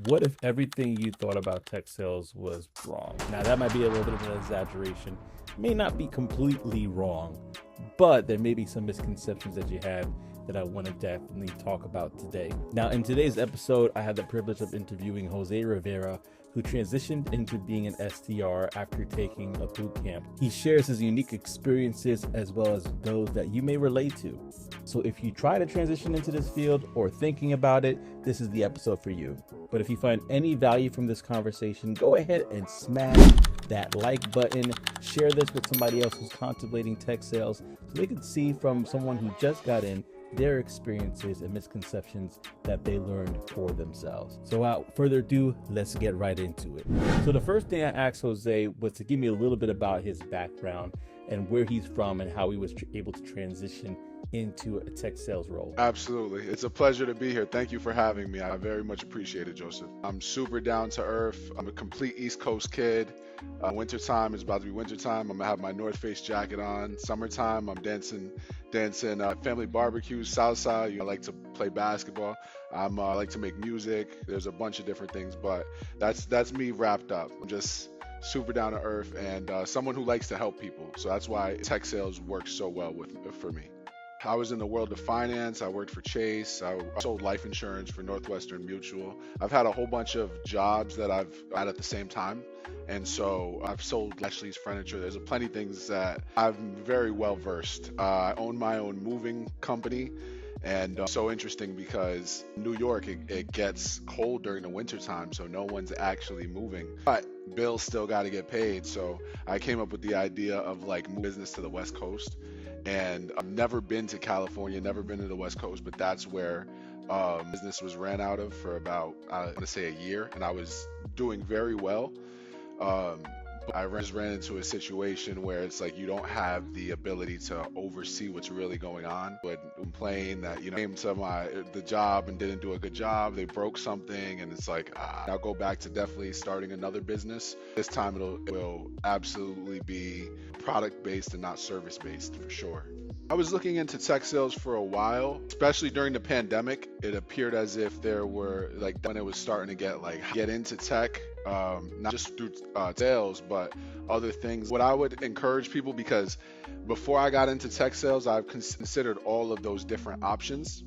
What if everything you thought about tech sales was wrong? Now, that might be a little bit of an exaggeration. It may not be completely wrong, but there may be some misconceptions that you have that I want to definitely talk about today. Now, in today's episode, I had the privilege of interviewing Jose Rivera, who transitioned into being an SDR after taking a boot camp. He shares his unique experiences as well as those that you may relate to. So if you try to transition into this field or thinking about it, this is the episode for you. But if you find any value from this conversation, go ahead and smash that like button. Share this with somebody else who's contemplating tech sales so they can see from someone who just got in their experiences and misconceptions that they learned for themselves. So without further ado, let's get right into it. So the first thing I asked Jose was to give me a little bit about his background and where he's from and how he was able to transition into a tech sales role. Absolutely. It's a pleasure to be here. Thank you for having me. I very much appreciate it, Joseph. I'm super down to earth. I'm a complete East Coast kid. Wintertime is about to be wintertime. I'm gonna have my North Face jacket on. Summertime, I'm dancing family barbecues, salsa. I like to play basketball. I like to make music. There's a bunch of different things, but that's me wrapped up. I'm just super down to earth and someone who likes to help people. So that's why tech sales works so well for me. I was in the world of finance. I worked for Chase. I sold life insurance for Northwestern Mutual. I've had a whole bunch of jobs that I've had at the same time. And so I've sold Ashley's furniture. There's plenty of things that I'm very well versed. I own my own moving company. And so interesting because New York, it gets cold during the winter time, so no one's actually moving. But bills still got to get paid. So I came up with the idea of like move business to the West Coast. And I've never been to California, never been to the West Coast, but that's where business was ran out of for about, I want to say a year. And I was doing very well. But I just ran into a situation where it's like you don't have the ability to oversee what's really going on. But complain that came to the job and didn't do a good job. They broke something, and it's like I'll go back to definitely starting another business. This time it will absolutely be product based and not service based for sure. I was looking into tech sales for a while, especially during the pandemic. It appeared as if there were like when it was starting to get into tech, not just through sales, but other things. What I would encourage people, because before I got into tech sales, I've considered all of those different options.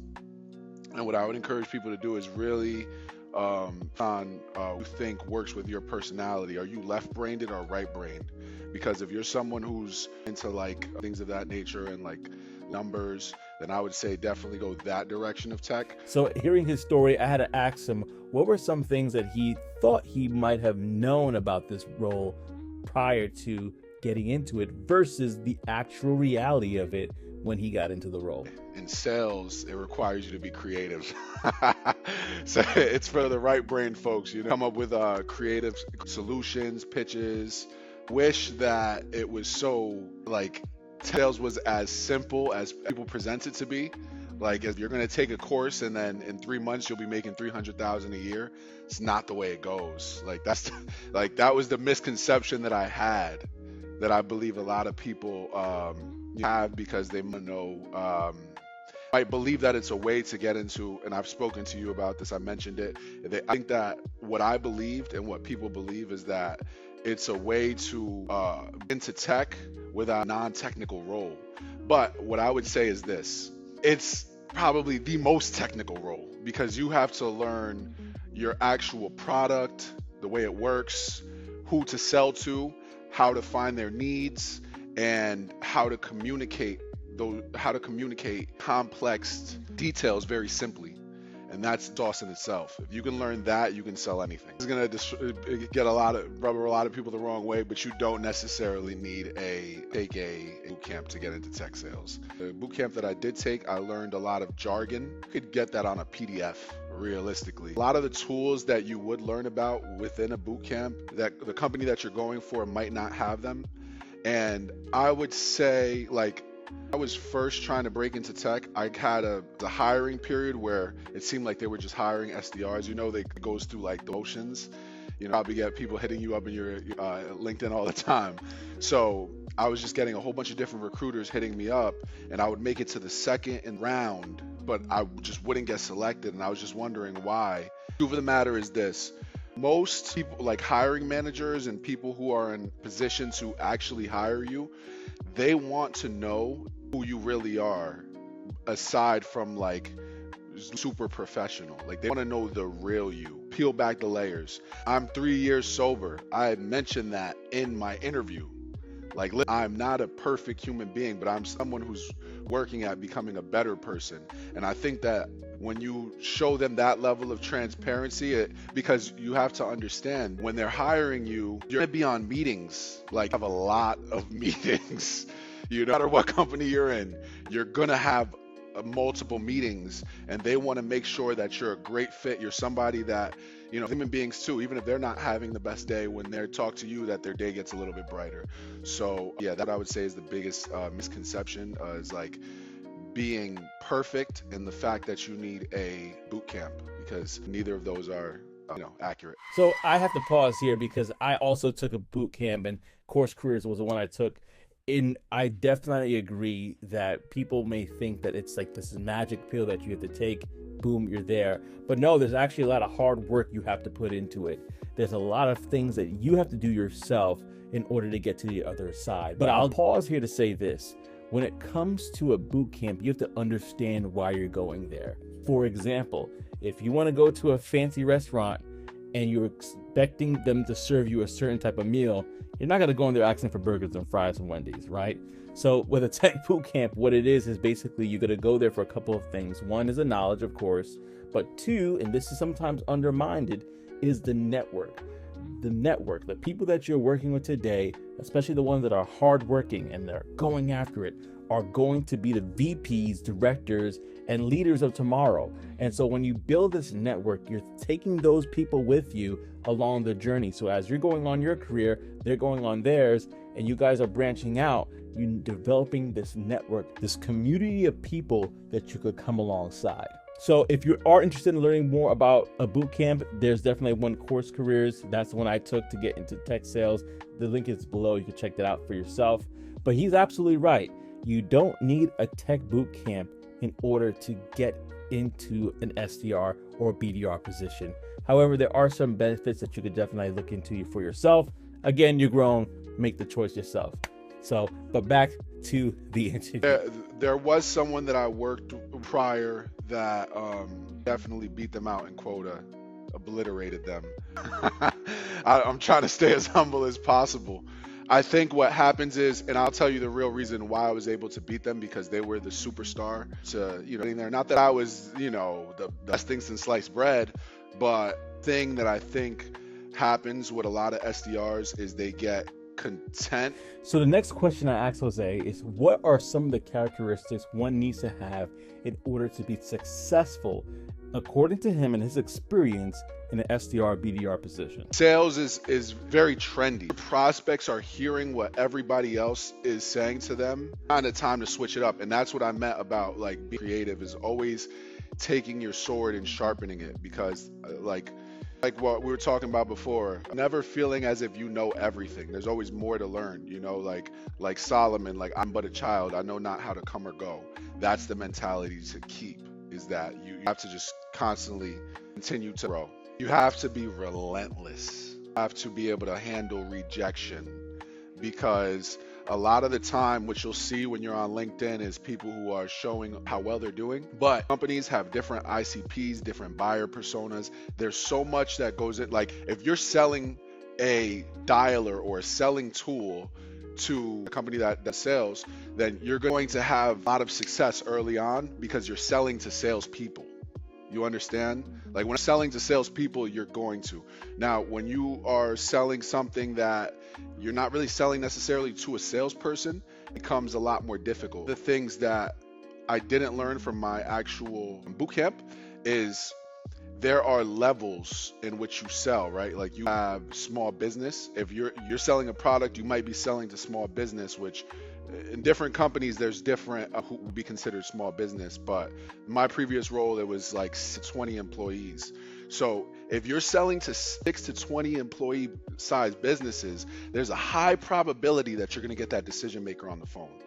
And what I would encourage people to do is really you think works with your personality. Are you left-brained or right-brained? Because if you're someone who's into like things of that nature and like numbers, then I would say definitely go that direction of tech. So hearing his story, I had to ask him, what were some things that he thought he might have known about this role prior to getting into it versus the actual reality of it when he got into the role? In sales, it requires you to be creative. So it's for the right brain folks, come up with creative solutions, pitches. Wish that it was so like sales was as simple as people present it to be. Like if you're going to take a course and then in 3 months you'll be making 300,000 a year, it's not the way it goes. Like that was the misconception that I had, that I believe a lot of people have, because they might believe that it's a way to get into, and I've spoken to you about this, I mentioned it. I think that what I believed and what people believe is that it's a way to into tech without a non-technical role. But what I would say is this: it's probably the most technical role, because you have to learn your actual product, the way it works, who to sell to, how to find their needs, and how to communicate complex details very simply. And that's sauce in itself. If you can learn that, you can sell anything. It's gonna rub a lot of people the wrong way, but you don't necessarily need take a boot camp to get into tech sales. The boot camp that I did take, I learned a lot of jargon. You could get that on a PDF. Realistically, a lot of the tools that you would learn about within a boot camp, that the company that you're going for might not have them. And I would say, like, I was first trying to break into tech. I had the hiring period where it seemed like they were just hiring SDRs. They goes through like the motions. Probably get people hitting you up in your LinkedIn all the time. So I was just getting a whole bunch of different recruiters hitting me up, and I would make it to the second round, but I just wouldn't get selected. And I was just wondering why. Truth of the matter is this. Most people, like hiring managers and people who are in position to actually hire you, they want to know who you really are aside from like super professional. Like they want to know the real you. Peel back the layers. I'm 3 years sober. I had mentioned that in my interview. Like I'm not a perfect human being, but I'm someone who's working at becoming a better person. And I think that when you show them that level of transparency, because you have to understand when they're hiring you, you're going to be on meetings, like have a lot of meetings. No matter what company you're in, you're going to have multiple meetings, and they want to make sure that you're a great fit. You're somebody that, human beings too, even if they're not having the best day, when they talk to you, that their day gets a little bit brighter. So yeah, that I would say is the biggest misconception, is like being perfect and the fact that you need a boot camp, because neither of those are accurate. So I have to pause here because I also took a boot camp, and Coursecareers was the one I took. And I definitely agree that people may think that it's like this magic pill that you have to take, boom, you're there. But no, there's actually a lot of hard work you have to put into it. There's a lot of things that you have to do yourself in order to get to the other side. But I'll pause here to say this. When it comes to a boot camp, you have to understand why you're going there. For example, if you want to go to a fancy restaurant and you're expecting them to serve you a certain type of meal, you're not going to go in there asking for burgers and fries from Wendy's, right? So with a tech boot camp, what it is basically you're going to go there for a couple of things. One is the knowledge, of course, but two, and this is sometimes undermined, is the network. The people that you're working with today, especially the ones that are hardworking and they're going after it, are going to be the VPs, directors, and leaders of tomorrow. And so when you build this network, you're taking those people with you along the journey. So as you're going on your career, they're going on theirs, and you guys are branching out, you're developing this network, this community of people that you could come alongside. So if you are interested in learning more about a boot camp, there's definitely one, Coursecareers. That's the one I took to get into tech sales. The link is below. You can check that out for yourself. But he's absolutely right. You don't need a tech boot camp in order to get into an SDR or BDR position. However, there are some benefits that you could definitely look into for yourself. Again, you're grown, make the choice yourself. So, but back to the interview. There was someone that I worked prior that definitely beat them out in quota, obliterated them. I'm trying to stay as humble as possible. I think what happens is, and I'll tell you the real reason why I was able to beat them, because they were the superstar to, getting there. Not that I was, the best thing since sliced bread, but thing that I think happens with a lot of SDRs is they get content. So the next question I asked Jose is, what are some of the characteristics one needs to have in order to be successful, according to him and his experience, in an SDR BDR position? Sales is very trendy. Prospects are hearing what everybody else is saying to them. Kind of time to switch it up, and that's what I meant about like being creative, is always taking your sword and sharpening it, because like what we were talking about before, never feeling as if you know everything. There's always more to learn, like Solomon, like I'm but a child, I know not how to come or go. That's the mentality to keep, is that you have to just constantly continue to grow. You have to be relentless. You have to be able to handle rejection, because a lot of the time what you'll see when you're on LinkedIn is people who are showing how well they're doing, but companies have different ICPs, different buyer personas. There's so much that goes in. Like if you're selling a dialer or a selling tool to a company that sells, then you're going to have a lot of success early on because you're selling to salespeople. You understand? Like when selling to salespeople, you're going to. Now, when you are selling something that you're not really selling necessarily to a salesperson, it becomes a lot more difficult. The things that I didn't learn from my actual boot camp is there are levels in which you sell, right? Like you have small business. If you're selling a product, you might be selling to small business, which in different companies, there's different who would be considered small business. But in my previous role, it was like 20 employees. So if you're selling to 6 to 20 employee size businesses, there's a high probability that you're going to get that decision maker on the phone.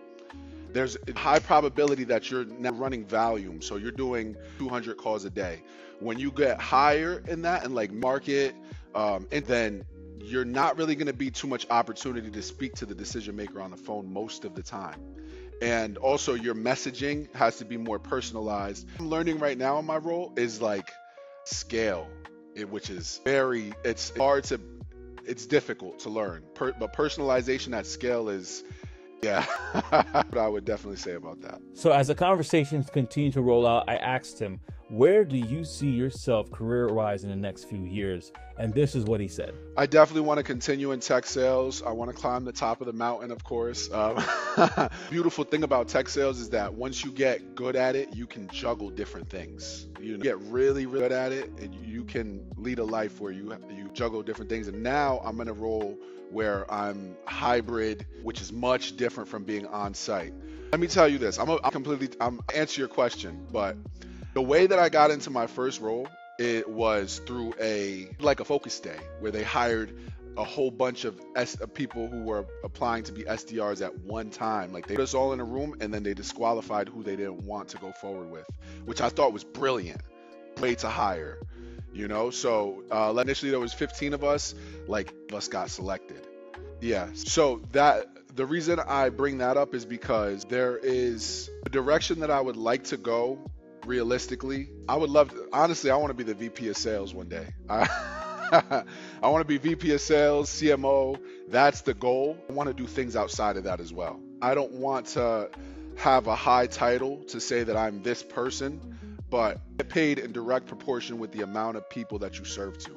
There's a high probability that you're now running volume. So you're doing 200 calls a day. When you get higher in that and like market, and then you're not really going to be too much opportunity to speak to the decision maker on the phone most of the time. And also your messaging has to be more personalized. I'm learning right now in my role is like scale, which is it's hard to, it's difficult to learn. But personalization at scale is, yeah, what I would definitely say about that. So as the conversations continue to roll out, I asked him, where do you see yourself career-wise in the next few years? And this is what he said. I definitely want to continue in tech sales. I want to climb the top of the mountain, of course. Beautiful thing about tech sales is that once you get good at it, you can juggle different things. You get really, really good at it, and you can lead a life where you juggle different things. And now I'm in a role where I'm hybrid, which is much different from being on site. Let me tell you this. I'm answer your question, but the way that I got into my first role, it was through a focus day where they hired a whole bunch of people who were applying to be SDRs at one time. Like they put us all in a room and then they disqualified who they didn't want to go forward with, which I thought was brilliant. Way to hire, you know? So initially there was 15 of us, like us got selected. Yeah, so the reason I bring that up is because there is a direction that I would like to go. Realistically, I would love to, honestly, I want to be the VP of sales one day. I want to be VP of sales, CMO. That's the goal. I want to do things outside of that as well. I don't want to have a high title to say that I'm this person, but get paid in direct proportion with the amount of people that you serve to.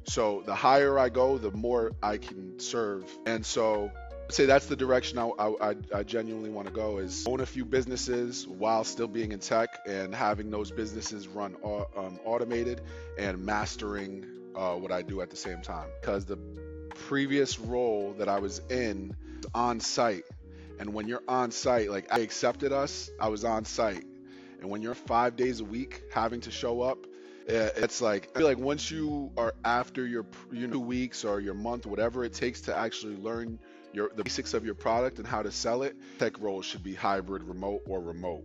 So the higher I go, the more I can serve. And so I'd say that's the direction I genuinely want to go, is own a few businesses while still being in tech and having those businesses run automated and mastering what I do at the same time. Because the previous role that I was in was on site. And when you're on site, like I accepted us, I was on site. And when you're 5 days a week having to show up, it's like, I feel like once you are after your 2 weeks or your month, whatever it takes to actually learn the basics of your product and how to sell it, tech roles should be hybrid, remote, or remote,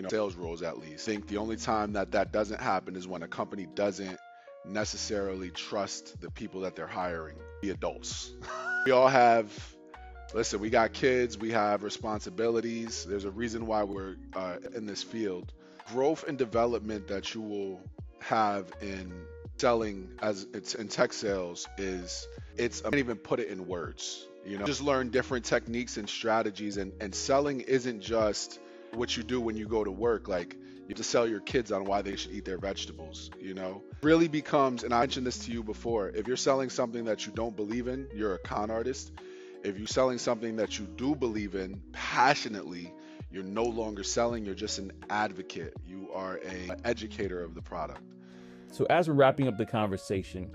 sales roles at least. I think the only time that doesn't happen is when a company doesn't necessarily trust the people that they're hiring, the adults. We all have, listen, we got kids, we have responsibilities. There's a reason why we're in this field. Growth and development that you will have in selling as it's in tech sales I can't even put it in words. Just learn different techniques and strategies, and selling isn't just what you do when you go to work. Like, you have to sell your kids on why they should eat their vegetables, really becomes, and I mentioned this to you before, if you're selling something that you don't believe in, you're a con artist. If you're selling something that you do believe in passionately, you're no longer selling, you're just an advocate. You are an educator of the product. So as we're wrapping up the conversation,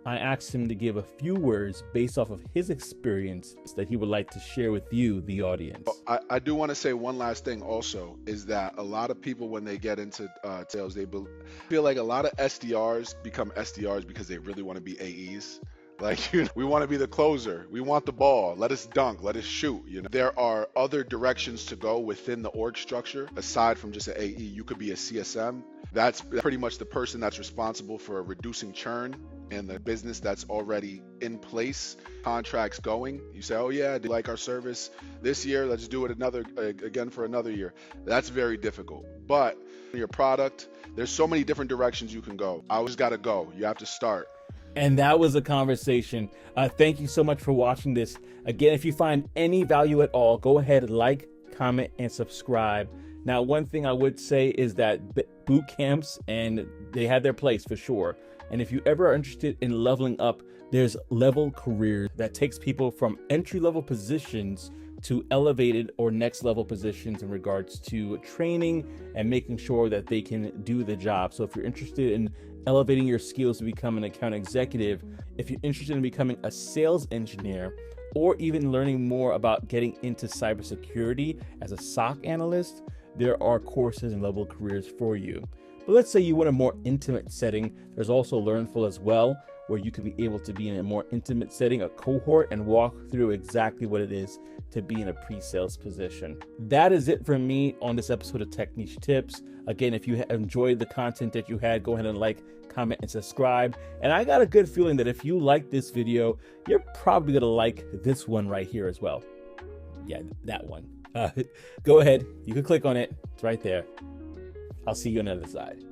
I asked him to give a few words based off of his experience that he would like to share with you, the audience. I do want to say one last thing also, is that a lot of people, when they get into sales, they feel like a lot of SDRs become SDRs because they really want to be AEs. Like, we want to be the closer. We want the ball. Let us dunk. Let us shoot. There are other directions to go within the org structure aside from just an AE. You could be a CSM. That's pretty much the person that's responsible for reducing churn in the business that's already in place, contracts going. You say, oh yeah, do you like our service this year? Let's do it again for another year. That's very difficult. But your product, there's so many different directions you can go. I always got to go. You have to start. And that was a conversation. Thank you so much for watching this. Again, if you find any value at all, go ahead, like, comment, and subscribe. Now, one thing I would say is that boot camps, and they have their place for sure. And if you ever are interested in leveling up, there's Level Careers that takes people from entry-level positions to elevated or next level positions in regards to training and making sure that they can do the job. So if you're interested in elevating your skills to become an account executive, if you're interested in becoming a sales engineer, or even learning more about getting into cybersecurity as a SOC analyst, there are courses and Level Careers for you. But let's say you want a more intimate setting, there's also Learnful as well, where you can be able to be in a more intimate setting, a cohort, and walk through exactly what it is to be in a pre-sales position. That is it from me on this episode of Techniche Tips. Again, if you enjoyed the content that you had, go ahead and like, comment, and subscribe. And I got a good feeling that if you like this video, you're probably gonna like this one right here as well. Yeah, that one. Go ahead, you can click on it. It's right there. I'll see you on the other side.